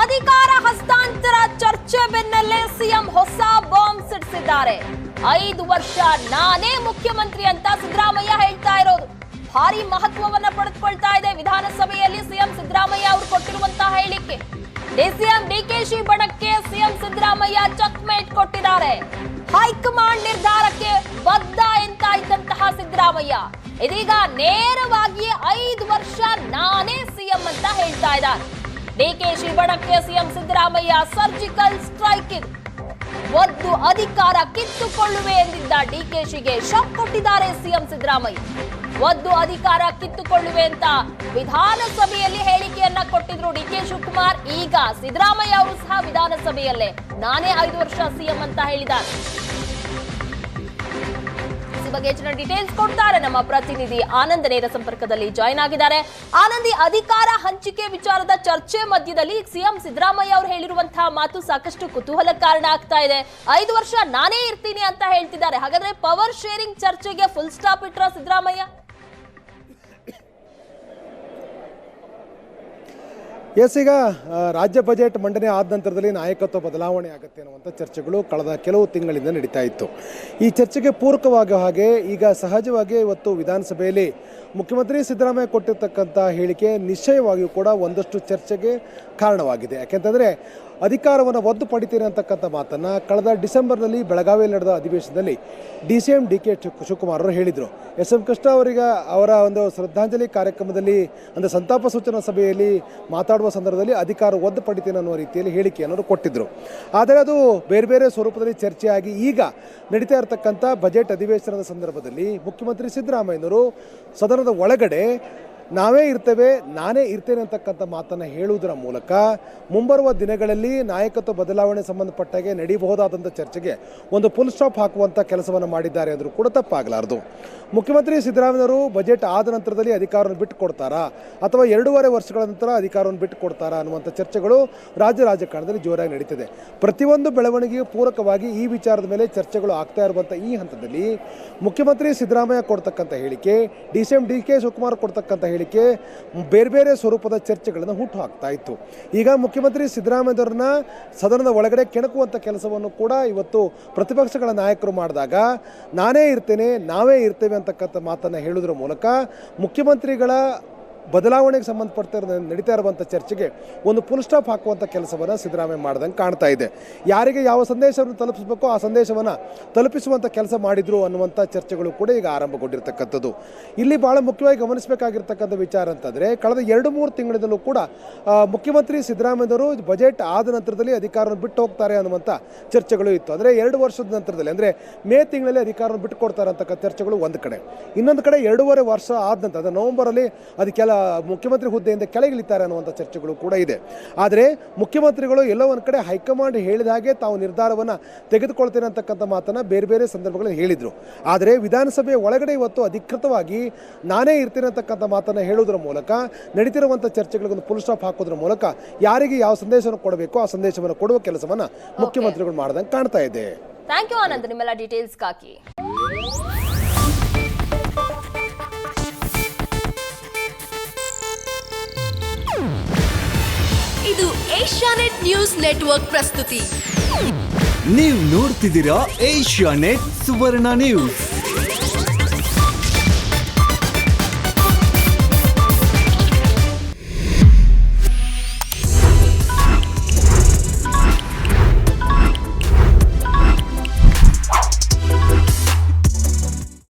ಅಧಿಕಾರ ಹಸ್ತಾಂತರ ಚರ್ಚೆ ಬೆನ್ನಲ್ಲೇ ಸಿಎಂ ಹೊಸ ಬಾಂಬ್ ಸಿಡಿಸಿದ್ದಾರೆ. 5 ವರ್ಷ ನಾನೇ ಮುಖ್ಯಮಂತ್ರಿ ಅಂತ ಸಿದ್ದರಾಮಯ್ಯ ಹೇಳ್ತಾ ಇರೋದು ಭಾರಿ ಮಹತ್ವವನ್ನ ಪಡೆದುಕೊಳ್ತಾ ಇದೆ. ವಿಧಾನಸಭೆಯಲ್ಲಿ ಸಿಎಂ ಸಿದ್ದರಾಮಯ್ಯ ಅವರು ಕೊಟ್ಟಿರುವಂತಹ ಹೇಳಿಕೆ, ಡಿಸಿಎಂ ಡಿಕೆಶಿ ಬಣಕ್ಕೆ ಸಿಎಂ ಸಿದ್ದರಾಮಯ್ಯ ಚೆಕ್ಮೇಟ್ ಕೊಟ್ಟಿದ್ದಾರೆ. ಹೈಕಮಾಂಡ್ ನಿರ್ಧಾರಕ್ಕೆ ಬದ್ಧ ಎಂತ ಇದ್ದಂತಹ ಸಿದ್ದರಾಮಯ್ಯ ಇದೀಗ ನೇರವಾಗಿ 5 ವರ್ಷ ನಾನೇ ಸಿಎಂ ಅಂತ ಹೇಳ್ತಾ ಇದ್ದಾರೆ. ಡಿಕೆಶಿ ಬಣಕ್ಕೆ ಸಿಎಂ ಸಿದ್ದರಾಮಯ್ಯ ಸರ್ಜಿಕಲ್ ಸ್ಟ್ರೈಕ್ ಇದು. ಒದ್ದು ಅಧಿಕಾರ ಕಿತ್ತುಕೊಳ್ಳುವೆ ಎಂದಿದ್ದ ಡಿಕೆಶಿಗೆ ಶಾಕ್ ಕೊಟ್ಟಿದ್ದಾರೆ ಸಿಎಂ ಸಿದ್ದರಾಮಯ್ಯ. ಒದ್ದು ಅಧಿಕಾರ ಕಿತ್ತುಕೊಳ್ಳುವೆ ಅಂತ ವಿಧಾನಸಭೆಯಲ್ಲಿ ಹೇಳಿಕೆಯನ್ನ ಕೊಟ್ಟಿದ್ರು ಡಿಕೆ ಶಿವಕುಮಾರ್. ಈಗ ಸಿದ್ದರಾಮಯ್ಯ ಅವರು ಸಹ ವಿಧಾನಸಭೆಯಲ್ಲೇ ನಾನೇ 5 ವರ್ಷ ಸಿಎಂ ಅಂತ ಹೇಳಿದ್ದಾರೆ. ಬಗ್ಗೆ ಹೆಚ್ಚಿನ ಡೀಟೇಲ್ಸ್ ಕೊಡ್ತಾರೆ ನಮ್ಮ ಪ್ರತಿನಿಧಿ ಆನಂದ್, ನೇರ ಸಂಪರ್ಕದಲ್ಲಿ ಜಾಯಿನ್ ಆಗಿದ್ದಾರೆ. ಆನಂದಿ, ಅಧಿಕಾರ ಹಂಚಿಕೆ ವಿಚಾರದ ಚರ್ಚೆ ಮಧ್ಯದಲ್ಲಿ ಸಿಎಂ ಸಿದ್ದರಾಮಯ್ಯ ಅವರು ಹೇಳಿರುವಂತಹ ಮಾತು ಸಾಕಷ್ಟು ಕುತೂಹಲ ಕಾರಣ ಆಗ್ತಾ ಇದೆ. 5 ವರ್ಷ ನಾನೇ ಇರ್ತೀನಿ ಅಂತ ಹೇಳ್ತಿದ್ದಾರೆ. ಹಾಗಾದ್ರೆ ಪವರ್ ಶೇರಿಂಗ್ ಚರ್ಚೆಗೆ ಫುಲ್ ಸ್ಟಾಪ್ ಇಟ್ರ ಸಿದ್ದರಾಮಯ್ಯ? ಎಸ್, ಈಗ ರಾಜ್ಯ ಬಜೆಟ್ ಮಂಡನೆ ಆದ ನಂತರದಲ್ಲಿ ನಾಯಕತ್ವ ಬದಲಾವಣೆ ಆಗುತ್ತೆ ಅನ್ನುವಂಥ ಚರ್ಚೆಗಳು ಕಳೆದ ಕೆಲವು ತಿಂಗಳಿಂದ ನಡೀತಾ ಇತ್ತು. ಈ ಚರ್ಚೆಗೆ ಪೂರಕವಾದ ಹಾಗೆ ಈಗ ಸಹಜವಾಗಿ ಇವತ್ತು ವಿಧಾನಸಭೆಯಲ್ಲಿ ಮುಖ್ಯಮಂತ್ರಿ ಸಿದ್ದರಾಮಯ್ಯ ಕೊಟ್ಟಿರ್ತಕ್ಕಂಥ ಹೇಳಿಕೆ ನಿಶ್ಚಯವಾಗಿಯೂ ಕೂಡ ಒಂದಷ್ಟು ಚರ್ಚೆಗೆ ಕಾರಣವಾಗಿದೆ. ಯಾಕೆಂತಂದರೆ ಅಧಿಕಾರವನ್ನು ಒದ್ದು ಪಡಿತೀರಿ ಅಂತಕ್ಕಂಥ ಮಾತನ್ನು ಕಳೆದ ಡಿಸೆಂಬರ್ನಲ್ಲಿ ಬೆಳಗಾವಿಯಲ್ಲಿ ನಡೆದ ಅಧಿವೇಶನದಲ್ಲಿ ಡಿಸಿಎಂ ಡಿಕೆ ಶಿವಕುಮಾರ್ ಅವರು ಹೇಳಿದರು. ಎಸ್ ಎಂ ಕೃಷ್ಣ ಅವರಿಗೆ ಅವರ ಒಂದು ಶ್ರದ್ಧಾಂಜಲಿ ಕಾರ್ಯಕ್ರಮದಲ್ಲಿ ಅಂದರೆ ಸಂತಾಪ ಸೂಚನಾ ಸಭೆಯಲ್ಲಿ ಮಾತಾಡುವ ಸಂದರ್ಭದಲ್ಲಿ ಅಧಿಕಾರ ಒದ್ದು ಪಡಿತೀನಿ ಅನ್ನುವ ರೀತಿಯಲ್ಲಿ ಹೇಳಿಕೆಯನ್ನು ಕೊಟ್ಟಿದ್ದರು. ಆದರೆ ಅದು ಬೇರೆ ಬೇರೆ ಸ್ವರೂಪದಲ್ಲಿ ಚರ್ಚೆಯಾಗಿ ಈಗ ನಡೀತಾ ಇರತಕ್ಕಂಥ ಬಜೆಟ್ ಅಧಿವೇಶನದ ಸಂದರ್ಭದಲ್ಲಿ ಮುಖ್ಯಮಂತ್ರಿ ಸಿದ್ದರಾಮಯ್ಯನವರು ಸದನದ ಒಳಗಡೆ ನಾವೇ ಇರ್ತೇವೆ, ನಾನೇ ಇರ್ತೇನೆ ಅಂತಕ್ಕಂಥ ಮಾತನ್ನು ಹೇಳುವುದರ ಮೂಲಕ ಮುಂಬರುವ ದಿನಗಳಲ್ಲಿ ನಾಯಕತ್ವ ಬದಲಾವಣೆ ಸಂಬಂಧಪಟ್ಟಾಗೆ ನಡೆಯಬಹುದಾದಂಥ ಚರ್ಚೆಗೆ ಒಂದು ಫುಲ್ ಸ್ಟಾಪ್ ಹಾಕುವಂಥ ಕೆಲಸವನ್ನು ಮಾಡಿದ್ದಾರೆ ಅಂದರೂ ಕೂಡ ತಪ್ಪಾಗಲಾರದು. ಮುಖ್ಯಮಂತ್ರಿ ಸಿದ್ದರಾಮಯ್ಯವರು ಬಜೆಟ್ ಆದ ನಂತರದಲ್ಲಿ ಅಧಿಕಾರವನ್ನು ಬಿಟ್ಟು ಕೊಡ್ತಾರಾ ಅಥವಾ 2.5 ವರ್ಷಗಳ ನಂತರ ಅಧಿಕಾರವನ್ನು ಬಿಟ್ಟು ಕೊಡ್ತಾರಾ ಅನ್ನುವಂಥ ಚರ್ಚೆಗಳು ರಾಜಕಾರಣದಲ್ಲಿ ಜೋರಾಗಿ ನಡೀತಿದೆ. ಪ್ರತಿಯೊಂದು ಬೆಳವಣಿಗೆಯೂ ಪೂರಕವಾಗಿ ಈ ವಿಚಾರದ ಮೇಲೆ ಚರ್ಚೆಗಳು ಆಗ್ತಾ ಇರುವಂಥ ಈ ಹಂತದಲ್ಲಿ ಮುಖ್ಯಮಂತ್ರಿ ಸಿದ್ದರಾಮಯ್ಯ ಕೊಡ್ತಕ್ಕಂಥ ಹೇಳಿಕೆ, ಡಿಸಿಎಂ ಡಿಕೆ ಶಿವಕುಮಾರ್ ಕೊಡ್ತಕ್ಕಂಥ ಹೇಳಿಕೆ ಬೇರೆ ಬೇರೆ ಸ್ವರೂಪದ ಚರ್ಚೆಗಳನ್ನು ಹುಟ್ಟು ಹಾಕ್ತಾ ಇತ್ತು. ಈಗ ಮುಖ್ಯಮಂತ್ರಿ ಸಿದ್ದರಾಮಯ್ಯವ್ರನ್ನ ಸದನದ ಒಳಗಡೆ ಕೆಣಕುವಂಥ ಕೆಲಸವನ್ನು ಕೂಡ ಇವತ್ತು ಪ್ರತಿಪಕ್ಷಗಳ ನಾಯಕರು ಮಾಡಿದಾಗ ನಾನೇ ಇರ್ತೇನೆ, ನಾವೇ ಇರ್ತೇವೆ ಅಂತಕ್ಕಂಥ ಮಾತನ್ನು ಹೇಳುವುದರ ಮೂಲಕ ಮುಖ್ಯಮಂತ್ರಿಗಳ ಬದಲಾವಣೆಗೆ ಸಂಬಂಧಪಟ್ಟ ನಡೀತಾ ಇರುವಂಥ ಚರ್ಚೆಗೆ ಒಂದು ಫುಲ್ ಸ್ಟಾಪ್ ಹಾಕುವಂಥ ಕೆಲಸವನ್ನು ಸಿದ್ದರಾಮಯ್ಯ ಮಾಡ್ದಂಗೆ ಕಾಣ್ತಾ ಇದೆ. ಯಾರಿಗೆ ಯಾವ ಸಂದೇಶವನ್ನು ತಲುಪಿಸಬೇಕೋ ಆ ಸಂದೇಶವನ್ನು ತಲುಪಿಸುವಂಥ ಕೆಲಸ ಮಾಡಿದ್ರು ಅನ್ನುವಂಥ ಚರ್ಚೆಗಳು ಕೂಡ ಈಗ ಆರಂಭಗೊಂಡಿರ್ತಕ್ಕಂಥದ್ದು. ಇಲ್ಲಿ ಭಾಳ ಮುಖ್ಯವಾಗಿ ಗಮನಿಸಬೇಕಾಗಿರ್ತಕ್ಕಂಥ ವಿಚಾರ ಅಂತಂದರೆ ಕಳೆದ 2-3 ತಿಂಗಳಿಂದಲೂ ಕೂಡ ಮುಖ್ಯಮಂತ್ರಿ ಸಿದ್ದರಾಮಯ್ಯವರು ಬಜೆಟ್ ಆದ ನಂತರದಲ್ಲಿ ಅಧಿಕಾರವನ್ನು ಬಿಟ್ಟು ಹೋಗ್ತಾರೆ ಅನ್ನುವಂಥ ಚರ್ಚೆಗಳು ಇತ್ತು. ಅಂದರೆ 2 ವರ್ಷದ ನಂತರದಲ್ಲಿ ಅಂದರೆ ಮೇ ತಿಂಗಳಲ್ಲಿ ಅಧಿಕಾರವನ್ನು ಬಿಟ್ಟು ಕೊಡ್ತಾರೆ ಅಂತಕ್ಕ ಚರ್ಚೆಗಳು ಒಂದು ಕಡೆ. ಇನ್ನೊಂದು ಕಡೆ 2.5 ವರ್ಷ ಆದ ನಂತರ ಅಂದರೆ ನವೆಂಬರಲ್ಲಿ ಅದಕ್ಕೆಲ್ಲ ಮುಖ್ಯಮಂತ್ರಿ ಹುದ್ದೆಯಿಂದ ಕೆಳಗಿಳಿತಾರೆ ಅನ್ನುವಂಥ ಚರ್ಚೆಗಳು ಕೂಡ ಇದೆ. ಆದರೆ ಮುಖ್ಯಮಂತ್ರಿಗಳು ಎಲ್ಲೋ ಒಂದು ಕಡೆ ಹೈಕಮಾಂಡ್ ಹೇಳಿದ ಹಾಗೆ ತಾವು ನಿರ್ಧಾರವನ್ನು ತೆಗೆದುಕೊಳ್ತೇನೆ ಅಂತಕ್ಕಂಥ ಮಾತನ್ನು ಬೇರೆ ಬೇರೆ ಸಂದರ್ಭಗಳಲ್ಲಿ ಹೇಳಿದರು. ಆದರೆ ವಿಧಾನಸಭೆಯ ಒಳಗಡೆ ಇವತ್ತು ಅಧಿಕೃತವಾಗಿ ನಾನೇ ಇರ್ತೇನೆ ಅಂತಕ್ಕಂಥ ಮಾತನ್ನು ಹೇಳುವುದರ ಮೂಲಕ ನಡೀತಿರುವಂಥ ಚರ್ಚೆಗಳಿಗೊಂದು ಫುಲ್ ಸ್ಟಾಪ್ ಹಾಕೋದ್ರ ಮೂಲಕ ಯಾರಿಗೆ ಯಾವ ಸಂದೇಶವನ್ನು ಕೊಡಬೇಕು ಆ ಸಂದೇಶವನ್ನು ಕೊಡುವ ಕೆಲಸವನ್ನು ಮುಖ್ಯಮಂತ್ರಿಗಳು ಮಾಡ್ದಂಗೆ ಕಾಣ್ತಾ ಇದೆ. ಥ್ಯಾಂಕ್ ಯು ಆನಂದ್, ನಿಮ್ಮೆಲ್ಲ ಡೀಟೇಲ್ಸ್ಗಾಗಿ. ಇದು ಏಷ್ಯಾನೆಟ್ ನ್ಯೂಸ್ ನೆಟ್ವರ್ಕ್ ಪ್ರಸ್ತುತಿ. ನೀವು ನೋಡ್ತಿದ್ದೀರಾ ಏಷ್ಯಾನೆಟ್ ಸುವರ್ಣ ನ್ಯೂಸ್.